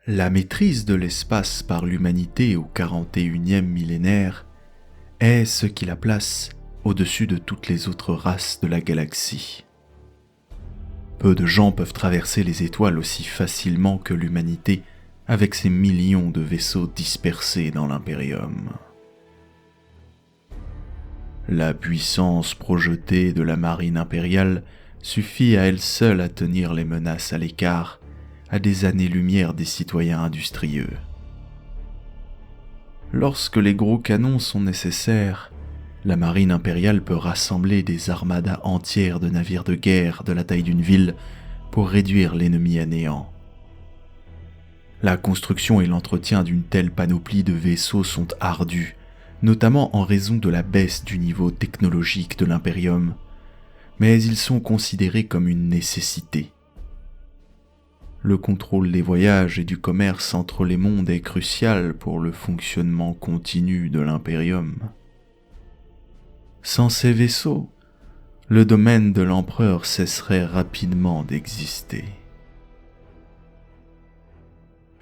La maîtrise de l'espace par l'humanité au 41e millénaire est ce qui la place au-dessus de toutes les autres races de la galaxie. Peu de gens peuvent traverser les étoiles aussi facilement que l'humanité avec ses millions de vaisseaux dispersés dans l'Impérium. La puissance projetée de la marine impériale suffit à elle seule à tenir les menaces à l'écart, à des années-lumière des citoyens industrieux. Lorsque les gros canons sont nécessaires, la marine impériale peut rassembler des armadas entières de navires de guerre de la taille d'une ville pour réduire l'ennemi à néant. La construction et l'entretien d'une telle panoplie de vaisseaux sont ardus, notamment en raison de la baisse du niveau technologique de l'Impérium, mais ils sont considérés comme une nécessité. Le contrôle des voyages et du commerce entre les mondes est crucial pour le fonctionnement continu de l'Impérium. Sans ces vaisseaux, le domaine de l'Empereur cesserait rapidement d'exister.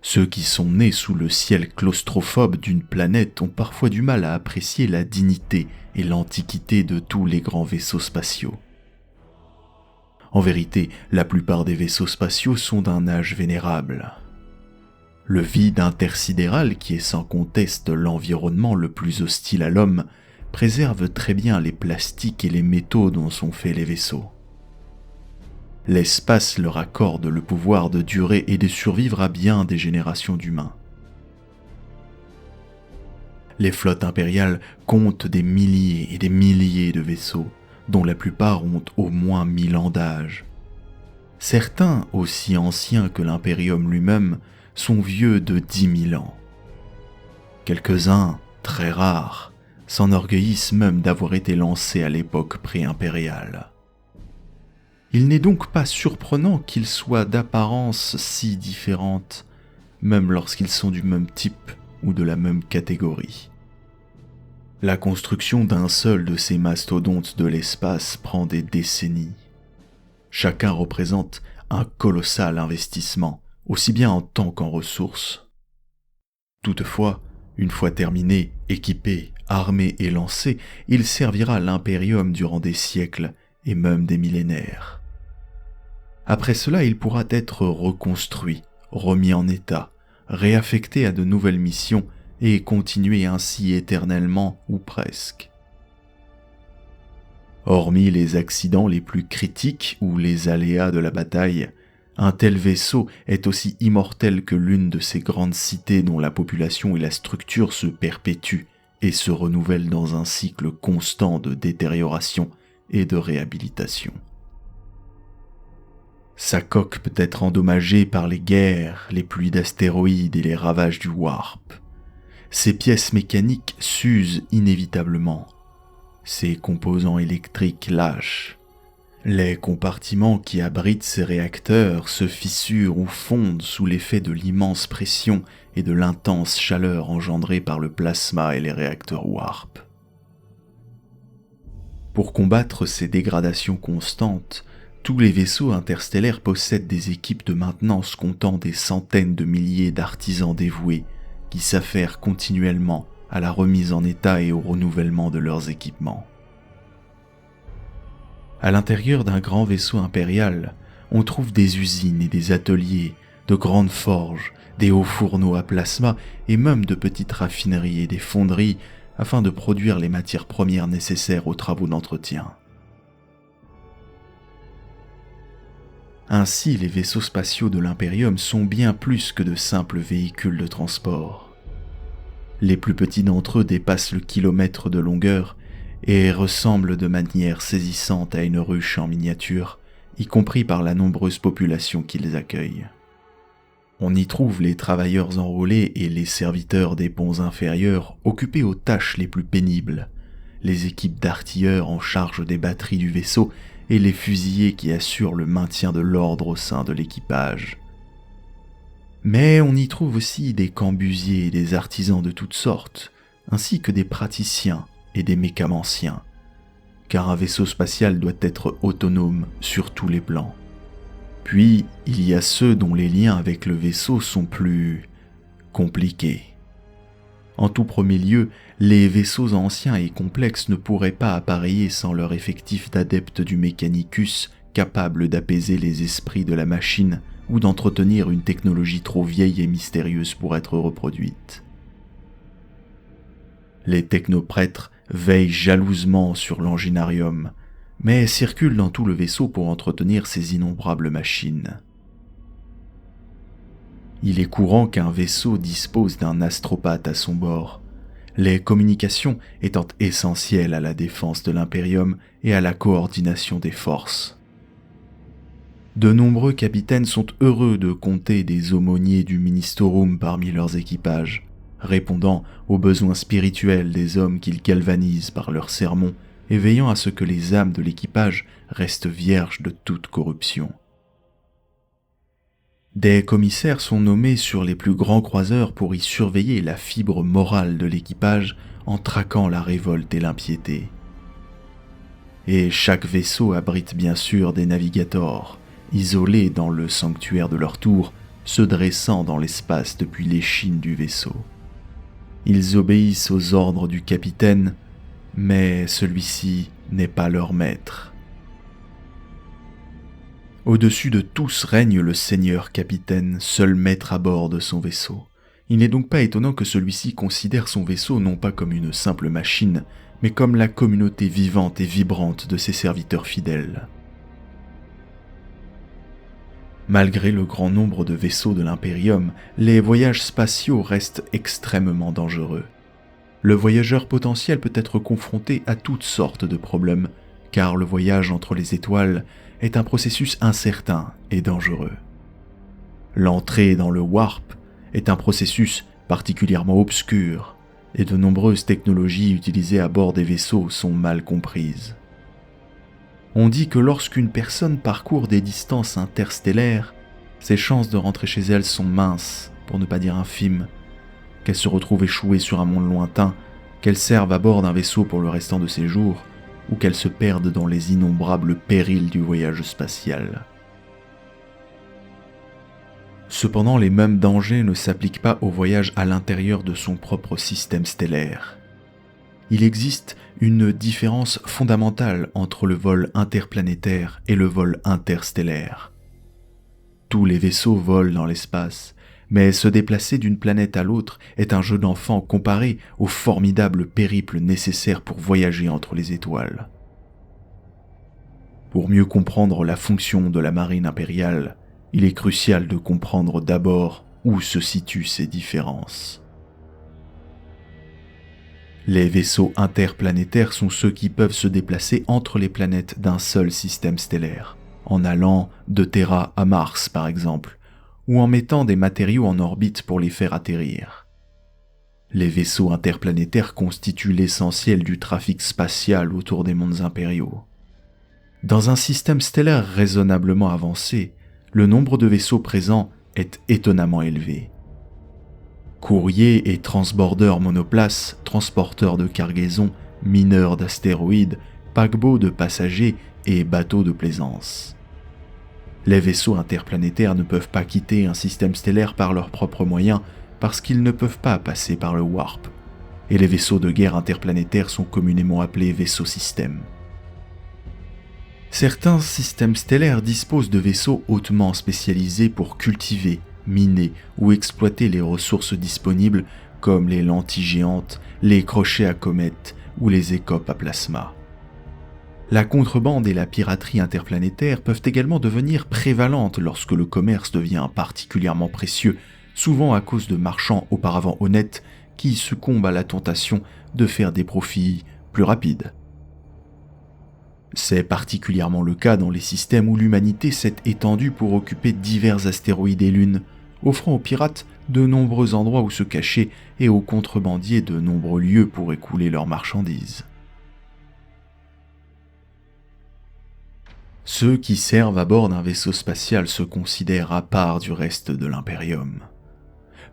Ceux qui sont nés sous le ciel claustrophobe d'une planète ont parfois du mal à apprécier la dignité et l'antiquité de tous les grands vaisseaux spatiaux. En vérité, la plupart des vaisseaux spatiaux sont d'un âge vénérable. Le vide intersidéral, qui est sans conteste l'environnement le plus hostile à l'homme, préserve très bien les plastiques et les métaux dont sont faits les vaisseaux. L'espace leur accorde le pouvoir de durer et de survivre à bien des générations d'humains. Les flottes impériales comptent des milliers et des milliers de vaisseaux, dont la plupart ont au moins 1000 ans d'âge. Certains, aussi anciens que l'Impérium lui-même, sont vieux de 10 000 ans. Quelques-uns, très rares, s'enorgueillissent même d'avoir été lancés à l'époque pré-impériale. Il n'est donc pas surprenant qu'ils soient d'apparence si différentes, même lorsqu'ils sont du même type ou de la même catégorie. La construction d'un seul de ces mastodontes de l'espace prend des décennies. Chacun représente un colossal investissement, aussi bien en temps qu'en ressources. Toutefois, une fois terminé, équipé, armé et lancé, il servira l'Impérium durant des siècles et même des millénaires. Après cela, il pourra être reconstruit, remis en état, réaffecté à de nouvelles missions et continuer ainsi éternellement ou presque. Hormis les accidents les plus critiques ou les aléas de la bataille, un tel vaisseau est aussi immortel que l'une de ces grandes cités dont la population et la structure se perpétuent et se renouvellent dans un cycle constant de détérioration et de réhabilitation. Sa coque peut être endommagée par les guerres, les pluies d'astéroïdes et les ravages du warp. Ses pièces mécaniques s'usent inévitablement. Ses composants électriques lâchent. Les compartiments qui abritent ces réacteurs se fissurent ou fondent sous l'effet de l'immense pression et de l'intense chaleur engendrée par le plasma et les réacteurs warp. Pour combattre ces dégradations constantes, tous les vaisseaux interstellaires possèdent des équipes de maintenance comptant des centaines de milliers d'artisans dévoués qui s'affairent continuellement à la remise en état et au renouvellement de leurs équipements. À l'intérieur d'un grand vaisseau impérial, on trouve des usines et des ateliers, de grandes forges, des hauts fourneaux à plasma et même de petites raffineries et des fonderies afin de produire les matières premières nécessaires aux travaux d'entretien. Ainsi, les vaisseaux spatiaux de l'Impérium sont bien plus que de simples véhicules de transport. Les plus petits d'entre eux dépassent le kilomètre de longueur et ressemblent de manière saisissante à une ruche en miniature, y compris par la nombreuse population qu'ils accueillent. On y trouve les travailleurs enrôlés et les serviteurs des ponts inférieurs occupés aux tâches les plus pénibles, les équipes d'artilleurs en charge des batteries du vaisseau et les fusiliers qui assurent le maintien de l'ordre au sein de l'équipage. Mais on y trouve aussi des cambusiers et des artisans de toutes sortes, ainsi que des praticiens et des mécamanciens, car un vaisseau spatial doit être autonome sur tous les plans. Puis, il y a ceux dont les liens avec le vaisseau sont plus compliqués. En tout premier lieu, les vaisseaux anciens et complexes ne pourraient pas appareiller sans leur effectif d'adeptes du Mechanicus capables d'apaiser les esprits de la machine ou d'entretenir une technologie trop vieille et mystérieuse pour être reproduite. Les technoprêtres veillent jalousement sur l'enginarium, mais circulent dans tout le vaisseau pour entretenir ces innombrables machines. Il est courant qu'un vaisseau dispose d'un astropathe à son bord, les communications étant essentielles à la défense de l'Imperium et à la coordination des forces. De nombreux capitaines sont heureux de compter des aumôniers du Ministorum parmi leurs équipages, répondant aux besoins spirituels des hommes qu'ils galvanisent par leurs sermons et veillant à ce que les âmes de l'équipage restent vierges de toute corruption. Des commissaires sont nommés sur les plus grands croiseurs pour y surveiller la fibre morale de l'équipage en traquant la révolte et l'impiété. Et chaque vaisseau abrite bien sûr des navigators, isolés dans le sanctuaire de leur tour, se dressant dans l'espace depuis l'échine du vaisseau. Ils obéissent aux ordres du capitaine, mais celui-ci n'est pas leur maître. Au-dessus de tous règne le seigneur capitaine, seul maître à bord de son vaisseau. Il n'est donc pas étonnant que celui-ci considère son vaisseau non pas comme une simple machine, mais comme la communauté vivante et vibrante de ses serviteurs fidèles. Malgré le grand nombre de vaisseaux de l'Imperium, les voyages spatiaux restent extrêmement dangereux. Le voyageur potentiel peut être confronté à toutes sortes de problèmes, car le voyage entre les étoiles est un processus incertain et dangereux. L'entrée dans le warp est un processus particulièrement obscur, et de nombreuses technologies utilisées à bord des vaisseaux sont mal comprises. On dit que lorsqu'une personne parcourt des distances interstellaires, ses chances de rentrer chez elle sont minces, pour ne pas dire infimes, qu'elle se retrouve échouée sur un monde lointain, qu'elle serve à bord d'un vaisseau pour le restant de ses jours, ou qu'elle se perde dans les innombrables périls du voyage spatial. Cependant, les mêmes dangers ne s'appliquent pas au voyage à l'intérieur de son propre système stellaire. Il existe une différence fondamentale entre le vol interplanétaire et le vol interstellaire. Tous les vaisseaux volent dans l'espace, mais se déplacer d'une planète à l'autre est un jeu d'enfant comparé au formidable périple nécessaire pour voyager entre les étoiles. Pour mieux comprendre la fonction de la marine impériale, il est crucial de comprendre d'abord où se situent ces différences. Les vaisseaux interplanétaires sont ceux qui peuvent se déplacer entre les planètes d'un seul système stellaire, en allant de Terra à Mars par exemple, ou en mettant des matériaux en orbite pour les faire atterrir. Les vaisseaux interplanétaires constituent l'essentiel du trafic spatial autour des mondes impériaux. Dans un système stellaire raisonnablement avancé, le nombre de vaisseaux présents est étonnamment élevé. Courriers et transbordeurs monoplaces, transporteurs de cargaison, mineurs d'astéroïdes, paquebots de passagers et bateaux de plaisance. Les vaisseaux interplanétaires ne peuvent pas quitter un système stellaire par leurs propres moyens parce qu'ils ne peuvent pas passer par le warp, et les vaisseaux de guerre interplanétaires sont communément appelés vaisseaux-systèmes. Certains systèmes stellaires disposent de vaisseaux hautement spécialisés pour cultiver, miner ou exploiter les ressources disponibles comme les lentilles géantes, les crochets à comètes ou les écopes à plasma. La contrebande et la piraterie interplanétaire peuvent également devenir prévalentes lorsque le commerce devient particulièrement précieux, souvent à cause de marchands auparavant honnêtes qui succombent à la tentation de faire des profits plus rapides. C'est particulièrement le cas dans les systèmes où l'humanité s'est étendue pour occuper divers astéroïdes et lunes, offrant aux pirates de nombreux endroits où se cacher et aux contrebandiers de nombreux lieux pour écouler leurs marchandises. Ceux qui servent à bord d'un vaisseau spatial se considèrent à part du reste de l'Imperium.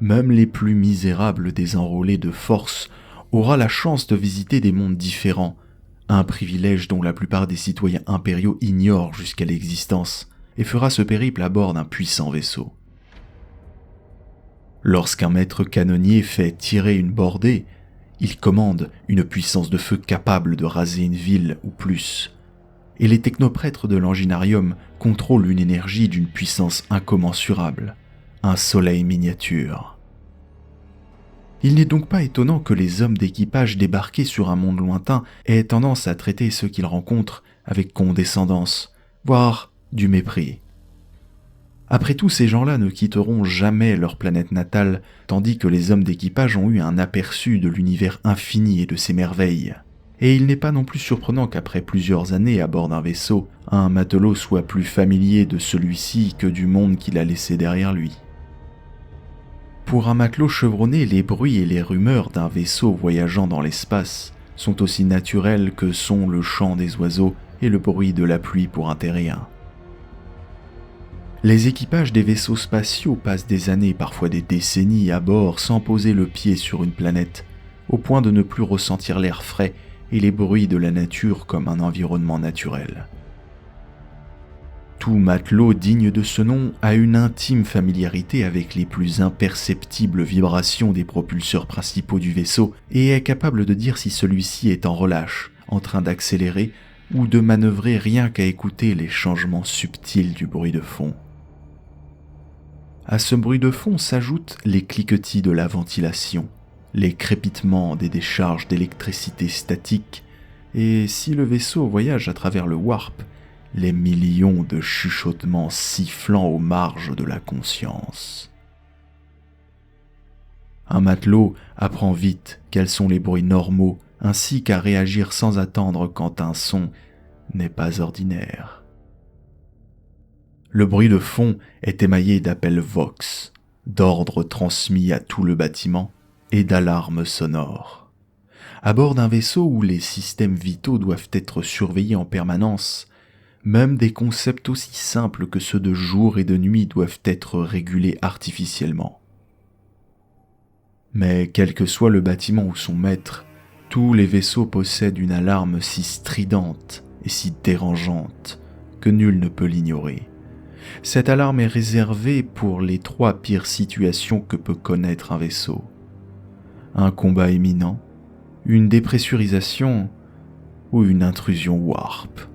Même les plus misérables des enrôlés de force aura la chance de visiter des mondes différents, un privilège dont la plupart des citoyens impériaux ignorent jusqu'à l'existence, et fera ce périple à bord d'un puissant vaisseau. Lorsqu'un maître canonnier fait tirer une bordée, il commande une puissance de feu capable de raser une ville ou plus, et les technoprêtres de l'Enginarium contrôlent une énergie d'une puissance incommensurable, un soleil miniature. Il n'est donc pas étonnant que les hommes d'équipage débarqués sur un monde lointain aient tendance à traiter ceux qu'ils rencontrent avec condescendance, voire du mépris. Après tout, ces gens-là ne quitteront jamais leur planète natale, tandis que les hommes d'équipage ont eu un aperçu de l'univers infini et de ses merveilles. Et il n'est pas non plus surprenant qu'après plusieurs années à bord d'un vaisseau, un matelot soit plus familier de celui-ci que du monde qu'il a laissé derrière lui. Pour un matelot chevronné, les bruits et les rumeurs d'un vaisseau voyageant dans l'espace sont aussi naturels que sont le chant des oiseaux et le bruit de la pluie pour un terrien. Les équipages des vaisseaux spatiaux passent des années, parfois des décennies à bord sans poser le pied sur une planète, au point de ne plus ressentir l'air frais et les bruits de la nature comme un environnement naturel. Tout matelot digne de ce nom a une intime familiarité avec les plus imperceptibles vibrations des propulseurs principaux du vaisseau et est capable de dire si celui-ci est en relâche, en train d'accélérer ou de manœuvrer rien qu'à écouter les changements subtils du bruit de fond. À ce bruit de fond s'ajoutent les cliquetis de la ventilation, les crépitements des décharges d'électricité statique, et si le vaisseau voyage à travers le warp, les millions de chuchotements sifflant aux marges de la conscience. Un matelot apprend vite quels sont les bruits normaux, ainsi qu'à réagir sans attendre quand un son n'est pas ordinaire. Le bruit de fond est émaillé d'appels vox, d'ordres transmis à tout le bâtiment et d'alarmes sonores. À bord d'un vaisseau où les systèmes vitaux doivent être surveillés en permanence, même des concepts aussi simples que ceux de jour et de nuit doivent être régulés artificiellement. Mais quel que soit le bâtiment ou son maître, tous les vaisseaux possèdent une alarme si stridente et si dérangeante que nul ne peut l'ignorer. Cette alarme est réservée pour les 3 pires situations que peut connaître un vaisseau. Un combat imminent, une dépressurisation ou une intrusion warp.